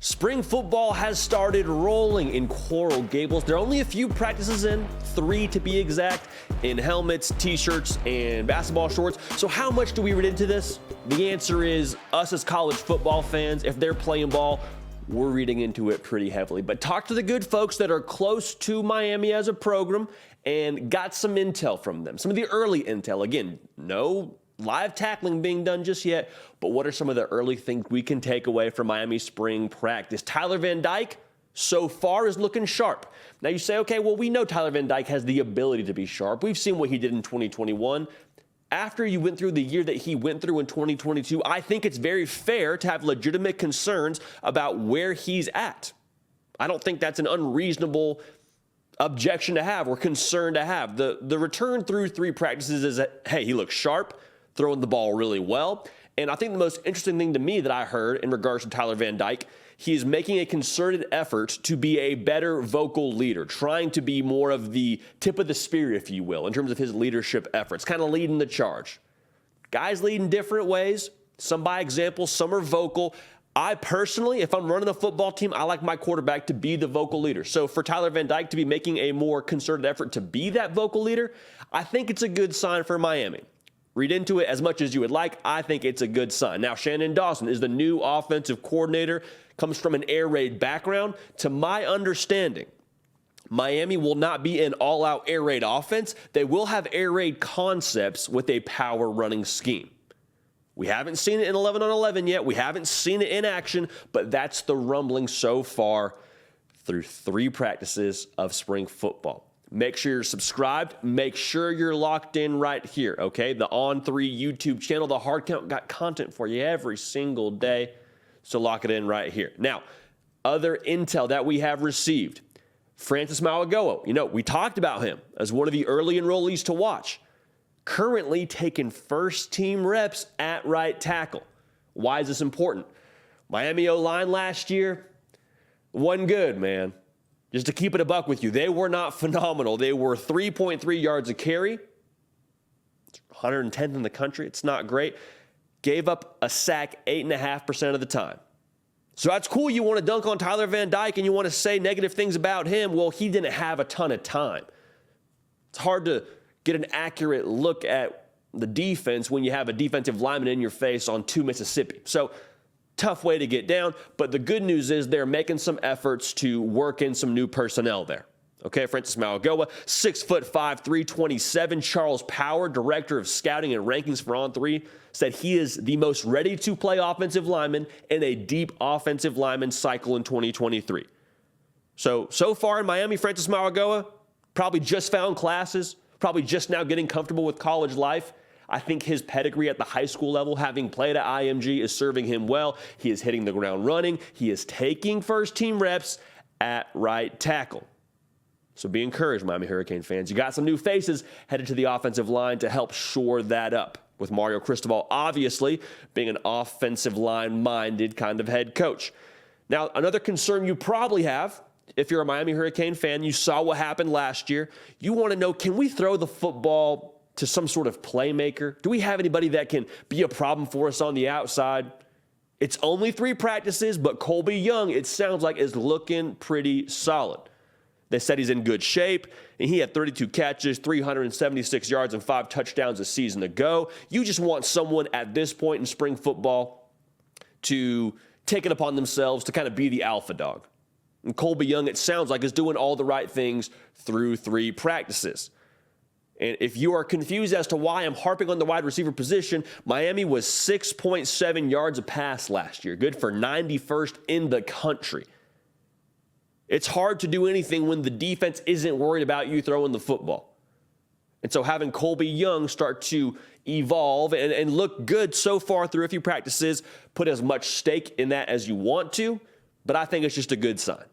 Spring football has started rolling in Coral Gables. There are only a few practices in, 3 to be exact, in helmets, t-shirts, and basketball shorts. So how much do we read into this? The answer is us as college football fans, if they're playing ball, we're reading into it pretty heavily. But talk to the good folks that are close to Miami as a program and got some intel from them. Some of the early intel. Again, no live tackling being done just yet, but what are some of the early things we can take away from Miami spring practice? Tyler Van Dyke so far is looking sharp. Now you say, okay, well, we know Tyler Van Dyke has the ability to be sharp. We've seen what he did in 2021. After you went through the year that he went through in 2022, I think it's very fair to have legitimate concerns about where he's at. I don't think that's an unreasonable objection to have or concern to have. The return through 3 practices is that, hey, he looks sharp, throwing the ball really well. And I think the most interesting thing to me that I heard in regards to Tyler Van Dyke, he is making a concerted effort to be a better vocal leader, trying to be more of the tip of the spear, if you will, in terms of his leadership efforts, kind of leading the charge. Guys lead in different ways, some by example, some are vocal. I personally, if I'm running a football team, I like my quarterback to be the vocal leader. So for Tyler Van Dyke to be making a more concerted effort to be that vocal leader, I think it's a good sign for Miami. Read into it as much as you would like. I think it's a good sign. Now, Shannon Dawson is the new offensive coordinator, comes from an air raid background. To my understanding, Miami will not be an all-out air raid offense. They will have air raid concepts with a power running scheme. We haven't seen it in 11 on 11 yet. We haven't seen it in action, but that's the rumbling so far through 3 practices of spring football. Make sure you're subscribed. Make sure you're locked in right here, okay? The On3 YouTube channel, the Hard Count, got content for you every single day, so lock it in right here. Now, other intel that we have received, Francis Mauigoa, we talked about him as one of the early enrollees to watch. Currently taking first-team reps at right tackle. Why is this important? Miami OLine last year wasn't good, man. Just to keep it a buck with you, they were not phenomenal. They were 3.3 yards a carry, 110th in the country. It's not great. Gave up a sack 8.5% of the time. So that's cool. You want to dunk on Tyler Van Dyke and you want to say negative things about him. Well, he didn't have a ton of time. It's hard to get an accurate look at the defense when you have a defensive lineman in your face on 2 Mississippi. So tough way to get down, but the good news is they're making some efforts to work in some new personnel there. Okay, Francis Mauigoa, 6'5", 327. Charles Power, Director of Scouting and Rankings for On3, said he is the most ready-to-play offensive lineman in a deep offensive lineman cycle in 2023. So far in Miami, Francis Mauigoa probably just found classes, probably just now getting comfortable with college life. I think his pedigree at the high school level, having played at IMG, is serving him well. He is hitting the ground running. He is taking first-team reps at right tackle. So be encouraged, Miami Hurricane fans. You got some new faces headed to the offensive line to help shore that up, with Mario Cristobal obviously being an offensive line-minded kind of head coach. Now, another concern you probably have, if you're a Miami Hurricane fan, you saw what happened last year. You want to know, can we throw the football to some sort of playmaker? Do we have anybody that can be a problem for us on the outside? It's only 3 practices, but Colby Young, it sounds like, is looking pretty solid. They said he's in good shape, and he had 32 catches, 376 yards, and 5 touchdowns a season ago. You just want someone at this point in spring football to take it upon themselves to kind of be the alpha dog. And Colby Young, it sounds like, is doing all the right things through 3 practices. And if you are confused as to why I'm harping on the wide receiver position, Miami was 6.7 yards a pass last year, good for 91st in the country. It's hard to do anything when the defense isn't worried about you throwing the football. And so having Colby Young start to evolve and look good so far through a few practices, put as much stake in that as you want to, but I think it's just a good sign.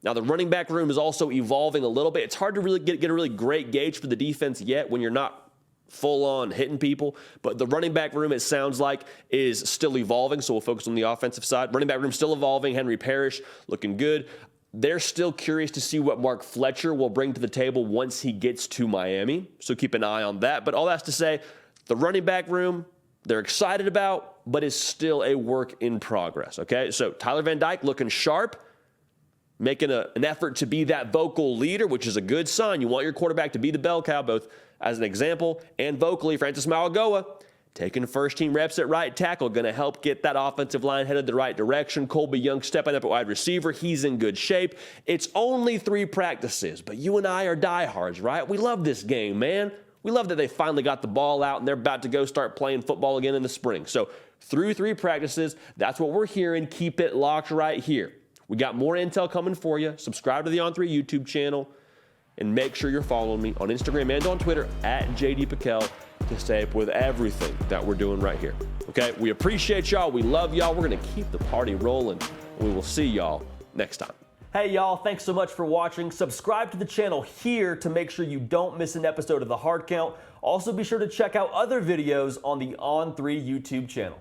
Now, the running back room is also evolving a little bit. It's hard to really get a really great gauge for the defense yet when you're not full-on hitting people. But the running back room, it sounds like, is still evolving, so we'll focus on the offensive side. Running back room still evolving. Henry Parrish looking good. They're still curious to see what Mark Fletcher will bring to the table once he gets to Miami, so keep an eye on that. But all that's to say, the running back room, they're excited about, but is still a work in progress, okay? So Tyler Van Dyke looking sharp, making an effort to be that vocal leader, which is a good sign. You want your quarterback to be the bell cow, both as an example and vocally. Francis Mauigoa taking first-team reps at right tackle, going to help get that offensive line headed the right direction. Colby Young stepping up at wide receiver. He's in good shape. It's only 3 practices, but you and I are diehards, right? We love this game, man. We love that they finally got the ball out and they're about to go start playing football again in the spring. So through 3 practices, that's what we're hearing. Keep it locked right here. We got more intel coming for you. Subscribe to the On3 YouTube channel and make sure you're following me on Instagram and on Twitter at JD Piquel to stay up with everything that we're doing right here. Okay, we appreciate y'all. We love y'all. We're going to keep the party rolling. We will see y'all next time. Hey y'all, thanks so much for watching. Subscribe to the channel here to make sure you don't miss an episode of The Hard Count. Also be sure to check out other videos on the On3 YouTube channel.